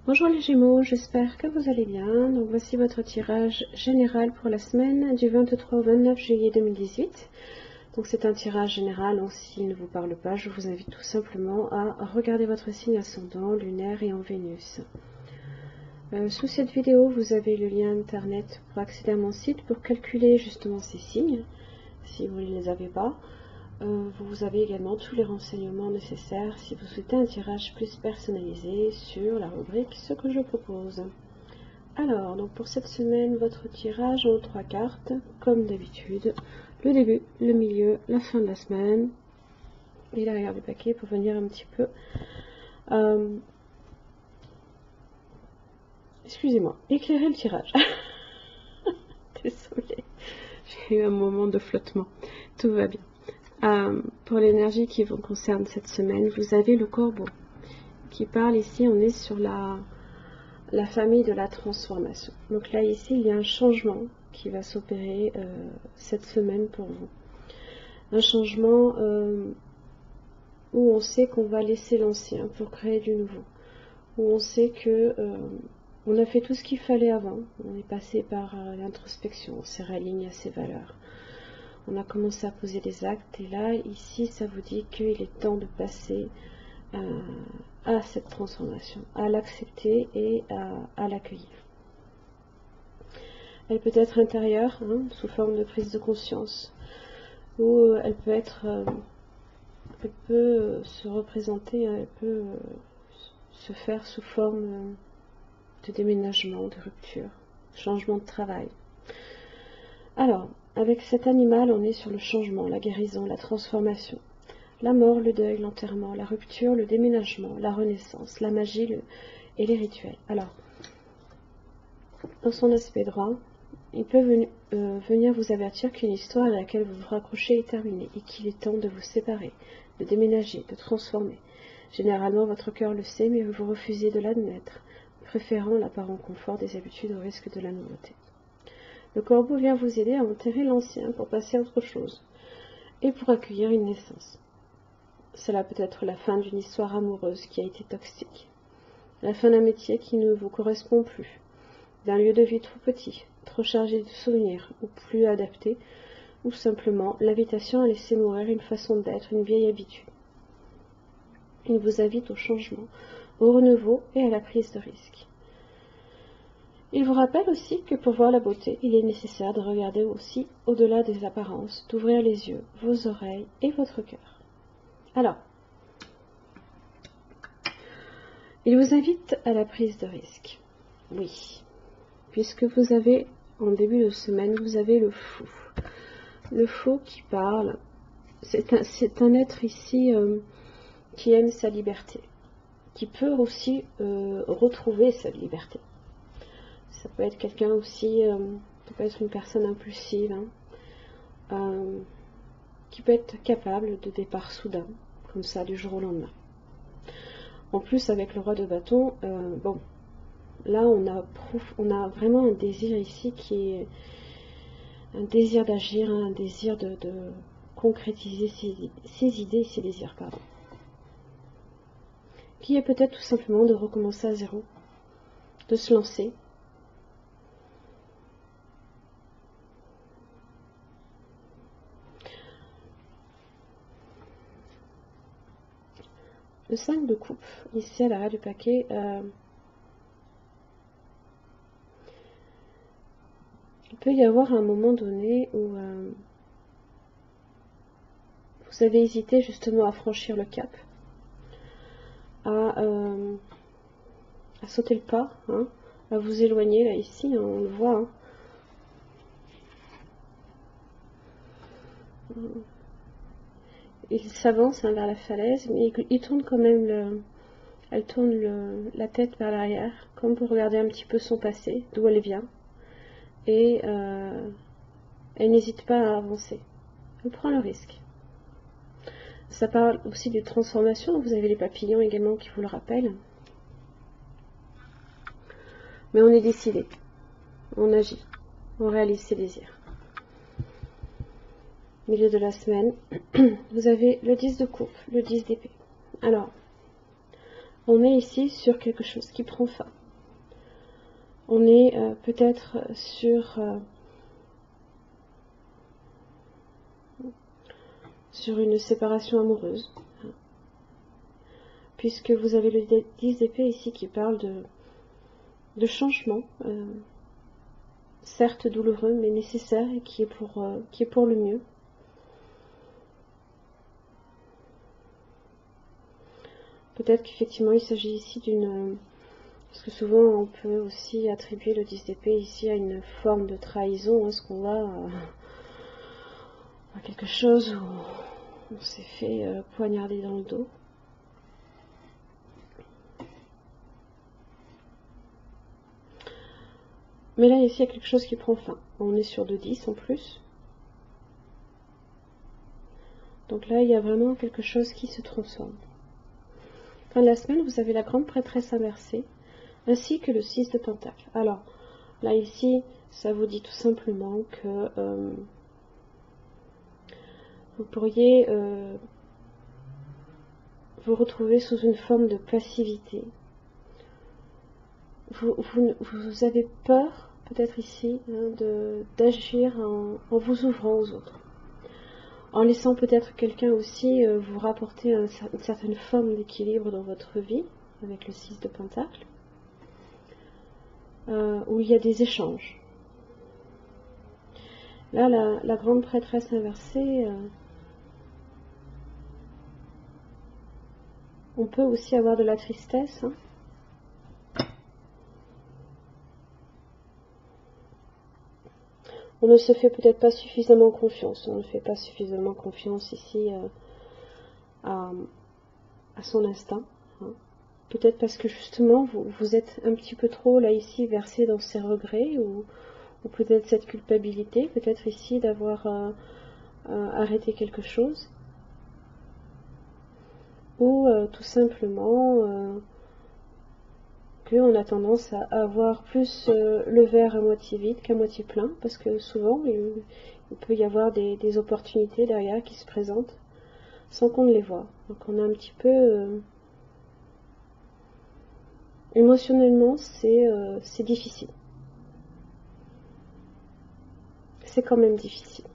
Bonjour les Gémeaux, j'espère que vous allez bien. Donc voici votre tirage général pour la semaine du 23 au 29 juillet 2018. Donc c'est un tirage général, donc s'il ne vous parle pas, je vous invite tout simplement à regarder votre signe ascendant, lunaire et en Vénus. Sous cette vidéo, vous avez le lien internet pour accéder à mon site pour calculer justement ces signes, si vous ne les avez pas. Vous avez également tous les renseignements nécessaires si vous souhaitez un tirage plus personnalisé sur la rubrique Ce que je propose. Alors, donc pour cette semaine, votre tirage en 3 cartes, comme d'habitude, le début, le milieu, la fin de la semaine, et l'arrière du paquet pour venir un petit peu, excusez-moi, éclairer le tirage. Désolée, j'ai eu un moment de flottement, tout va bien. Pour l'énergie qui vous concerne cette semaine, vous avez le Corbeau qui parle ici, on est sur la famille de la transformation. Donc là ici, il y a un changement qui va s'opérer cette semaine pour vous. Un changement où on sait qu'on va laisser l'ancien pour créer du nouveau. Où on sait que on a fait tout ce qu'il fallait avant. On est passé par l'introspection, on s'est réaligné à ses valeurs. On a commencé à poser des actes et là, ici, ça vous dit qu'il est temps de passer à cette transformation, à l'accepter et à l'accueillir. Elle peut être intérieure, sous forme de prise de conscience, ou elle peut être, elle peut se représenter, elle peut se faire sous forme de déménagement, de rupture, changement de travail. Alors, avec cet animal, on est sur le changement, la guérison, la transformation. La mort, le deuil, l'enterrement, la rupture, le déménagement, la renaissance, la magie et les rituels. Alors, dans son aspect droit, il peut venir vous avertir qu'une histoire à laquelle vous vous raccrochez est terminée et qu'il est temps de vous séparer, de déménager, de transformer. Généralement, votre cœur le sait, mais vous refusez de l'admettre, préférant l'apparent confort des habitudes au risque de la nouveauté. Le corbeau vient vous aider à enterrer l'ancien pour passer à autre chose et pour accueillir une naissance. Cela peut être la fin d'une histoire amoureuse qui a été toxique, la fin d'un métier qui ne vous correspond plus, d'un lieu de vie trop petit, trop chargé de souvenirs ou plus adapté, ou simplement l'invitation à laisser mourir une façon d'être, une vieille habitude. Il vous invite au changement, au renouveau et à la prise de risque. Il vous rappelle aussi que pour voir la beauté, il est nécessaire de regarder aussi au-delà des apparences, d'ouvrir les yeux, vos oreilles et votre cœur. Alors, il vous invite à la prise de risque. Oui, puisque vous avez, en début de semaine, vous avez le fou. Le fou qui parle, c'est un être ici qui aime sa liberté, qui peut aussi retrouver sa liberté. Ça peut être quelqu'un aussi, ça peut être une personne impulsive, qui peut être capable de départ soudain, comme ça, du jour au lendemain. En plus, avec le roi de bâton, bon, là on a vraiment un désir ici qui est un désir d'agir, un désir de concrétiser ses idées et ses désirs, pardon. Qui est peut-être tout simplement de recommencer à zéro, de se lancer. Le 5 de coupe, ici à l'arrière du paquet, il peut y avoir un moment donné où vous avez hésité justement à franchir le cap, à sauter le pas, à vous éloigner, là ici, on le voit. Il s'avance vers la falaise, mais il tourne quand même elle tourne la tête vers l'arrière, comme pour regarder un petit peu son passé, d'où elle vient, et elle n'hésite pas à avancer. Elle prend le risque. Ça parle aussi de transformation, vous avez les papillons également qui vous le rappellent. Mais on est décidé, on agit, on réalise ses désirs. Milieu de la semaine, vous avez le 10 de coupe, le 10 d'épée. Alors, On est ici sur quelque chose qui prend fin. On est peut-être sur une séparation amoureuse, puisque vous avez le 10 d'épée ici qui parle de changement, certes douloureux mais nécessaire et qui est pour le mieux. Peut-être qu'effectivement il s'agit ici parce que souvent on peut aussi attribuer le 10 d'épée ici à une forme de trahison, est-ce qu'on a quelque chose où on s'est fait poignarder dans le dos. Mais là ici il y a quelque chose qui prend fin. On est sur 2-10 en plus. Donc là il y a vraiment quelque chose qui se transforme. Fin de la semaine, vous avez la grande prêtresse inversée, ainsi que le 6 de Pentacle. Alors, là ici, ça vous dit tout simplement que vous pourriez vous retrouver sous une forme de passivité. Vous avez peur, peut-être ici, d'agir en vous ouvrant aux autres. En laissant peut-être quelqu'un aussi vous rapporter une certaine forme d'équilibre dans votre vie, avec le 6 de Pentacle, où il y a des échanges. Là, la grande prêtresse inversée, on peut aussi avoir de la tristesse. Hein. On ne se fait peut-être pas suffisamment confiance. On ne fait pas suffisamment confiance ici à son instinct. Hein. Peut-être parce que justement, vous êtes un petit peu trop là ici versé dans ces regrets ou peut-être cette culpabilité, peut-être ici d'avoir arrêté quelque chose. Ou tout simplement qu'on a tendance à avoir plus le verre à moitié vide qu'à moitié plein, parce que souvent il peut y avoir des opportunités derrière qui se présentent sans qu'on ne les voit. Donc on a un petit peu émotionnellement c'est difficile. C'est quand même difficile.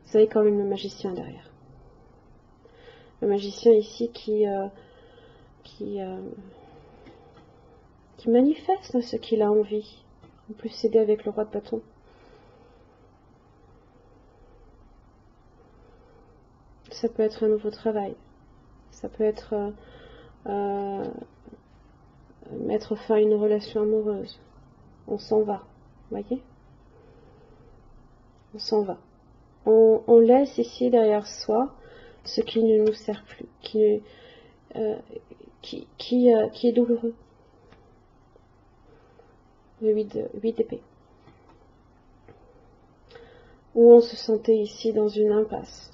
Vous avez quand même le magicien derrière. Le magicien ici qui manifeste ce qu'il a envie. En plus s'aider avec le roi de bâton. Ça peut être un nouveau travail. Ça peut être mettre fin à une relation amoureuse. On s'en va. Voyez? On s'en va. On laisse ici derrière soi ce qui ne nous sert plus, qui est douloureux. Le 8 d'épée. Où on se sentait ici dans une impasse.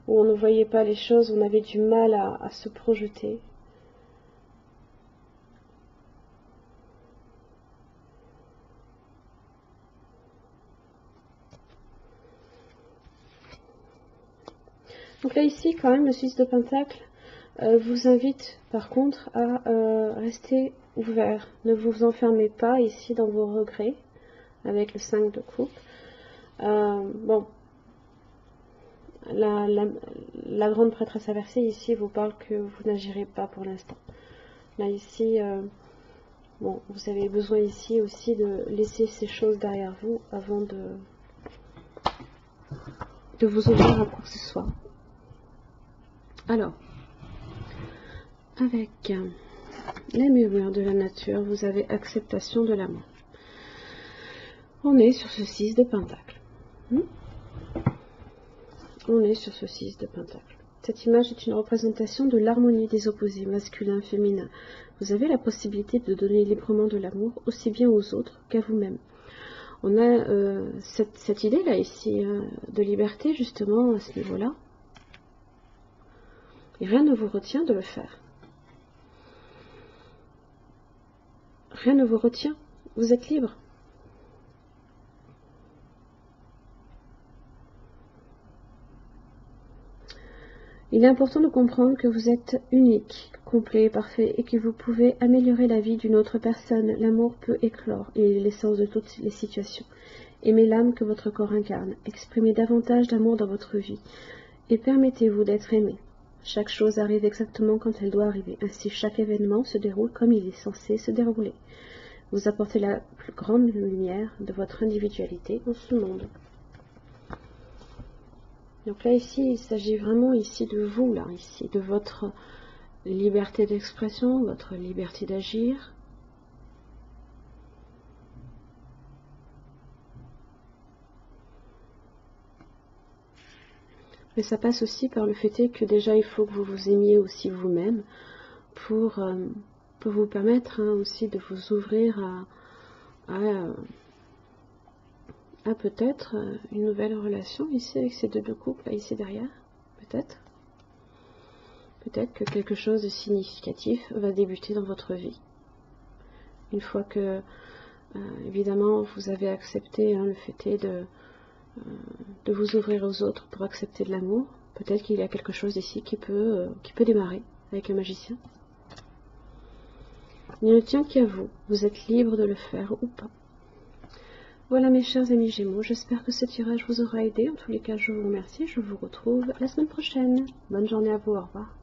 Où on ne voyait pas les choses, on avait du mal à se projeter. Donc là ici quand même le 6 de Pentacle vous invite par contre à rester ouvert. Ne vous enfermez pas ici dans vos regrets avec le 5 de coupe. Bon, la grande prêtresse inversée ici vous parle que vous n'agirez pas pour l'instant. Là ici, bon, vous avez besoin ici aussi de laisser ces choses derrière vous avant de vous ouvrir à quoi que ce soit. Alors, avec les murmures de la nature, vous avez acceptation de l'amour. On est sur ce 6 de Pentacle. On est sur ce 6 de Pentacle. Cette image est une représentation de l'harmonie des opposés, masculin, féminin. Vous avez la possibilité de donner librement de l'amour, aussi bien aux autres qu'à vous-même. On a cette idée-là ici, de liberté, justement, à ce niveau-là. Et rien ne vous retient de le faire. Rien ne vous retient. Vous êtes libre. Il est important de comprendre que vous êtes unique, complet, parfait, et que vous pouvez améliorer la vie d'une autre personne. L'amour peut éclore, et il est l'essence de toutes les situations. Aimez l'âme que votre corps incarne, exprimez davantage d'amour dans votre vie, et permettez-vous d'être aimé. Chaque chose arrive exactement quand elle doit arriver, ainsi chaque événement se déroule comme il est censé se dérouler. Vous apportez la plus grande lumière de votre individualité dans ce monde. Donc là, ici, il s'agit vraiment ici de vous, là, ici, de votre liberté d'expression, votre liberté d'agir. Mais ça passe aussi par le fait que déjà, il faut que vous vous aimiez aussi vous-même pour vous permettre aussi de vous ouvrir à peut-être une nouvelle relation ici avec ces deux couples, là, ici derrière, peut-être. Peut-être que quelque chose de significatif va débuter dans votre vie. Une fois que, évidemment, vous avez accepté le fait de vous ouvrir aux autres pour accepter de l'amour, peut-être qu'il y a quelque chose ici qui peut démarrer avec le magicien. Il ne tient qu'à vous, vous êtes libre de le faire ou pas. Voilà mes chers amis Gémeaux, j'espère que ce tirage vous aura aidé. En tous les cas, je vous remercie, je vous retrouve la semaine prochaine. Bonne journée à vous, au revoir.